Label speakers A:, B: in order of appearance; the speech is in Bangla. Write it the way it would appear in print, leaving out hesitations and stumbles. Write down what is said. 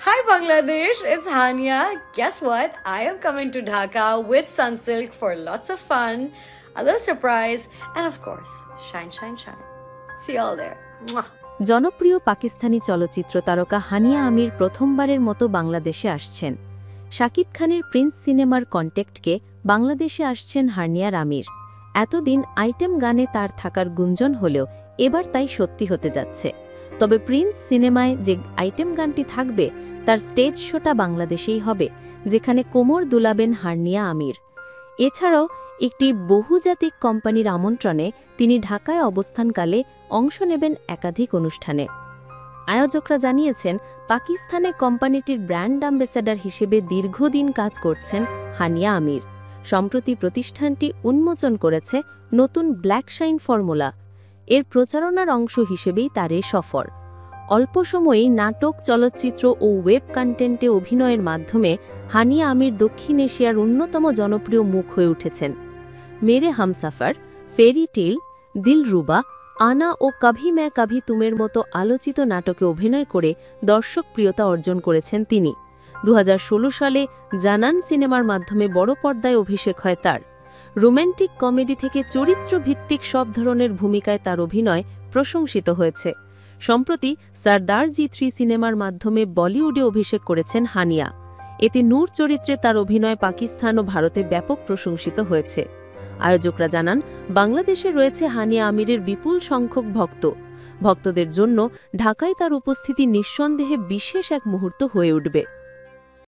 A: Hi Bangladesh, it's Hania. Guess what? I am coming to Dhaka with Sunsilk for lots of fun, a little surprise, and of course, shine, shine, shine. See you all there. Mwah.
B: জনপ্রিয় পাকিস্তানি চলচ্চিত্র তারকা হানিয়া আমির প্রথমবারের মতো বাংলাদেশে আসছেন। শাকিব খানের প্রিন্স সিনেমার কন্টেক্টকে বাংলাদেশে আসছেন হানিয়া আমির। এতদিন আইটেম গানে তার থাকার গুঞ্জন হলেও এবার তাই সত্যি হতে যাচ্ছে। তবে প্রিন্স সিনেমায় যে আইটেম গানটি থাকবে তার স্টেজ শোটা বাংলাদেশেই হবে, যেখানে কোমর দুলাবেন হানিয়া আমির। এছাড়াও একটি বহুজাতিক কোম্পানির আমন্ত্রণে তিনি ঢাকায় অবস্থানকালে অংশ নেবেন একাধিক অনুষ্ঠানে। আয়োজকরা জানিয়েছেন, পাকিস্তানে কোম্পানিটির ব্র্যান্ড অ্যাম্বাসেডর হিসেবে দীর্ঘদিন কাজ করছেন হানিয়া আমির। সম্প্রতি প্রতিষ্ঠানটি উন্মোচন করেছে নতুন ব্ল্যাক শাইন ফর্মুলা। এর প্রচারণার অংশ হিসেবেই তার এই সফর। অল্প সময়েই নাটক, চলচ্চিত্র ও ওয়েব কন্টেন্টে অভিনয়ের মাধ্যমে হানিয়া আমির দক্ষিণ এশিয়ার অন্যতম জনপ্রিয় মুখ হয়ে উঠেছেন। মেরে হামসাফার, ফেরি টেল, দিলরুবা, আনা ও কভি ম্যায় কভি তুমের মতো আলোচিত নাটকে অভিনয় করে দর্শকপ্রিয়তা অর্জন করেছেন তিনি। 2016 সালে জানান সিনেমার মাধ্যমে বড় পর্দায় অভিষেক হয় তার। রোম্যান্টিক কমেডি থেকে চরিত্রভিত্তিক সব ধরনের ভূমিকায় তার অভিনয় প্রশংসিত হয়েছে। সম্প্রতি সরদার জি 3 সিনেমার মাধ্যমে বলিউডে অভিষেক করেছেন হানিয়া। এতে নূর চরিত্রে তার অভিনয় পাকিস্তান ও ভারতে ব্যাপক প্রশংসিত হয়েছে। আয়োজকরা জানান, বাংলাদেশে রয়েছে হানিয়া আমিরের বিপুল সংখ্যক ভক্তদের জন্য ঢাকায় তার উপস্থিতি নিঃসন্দেহে বিশেষ এক মুহূর্ত হয়ে উঠবে।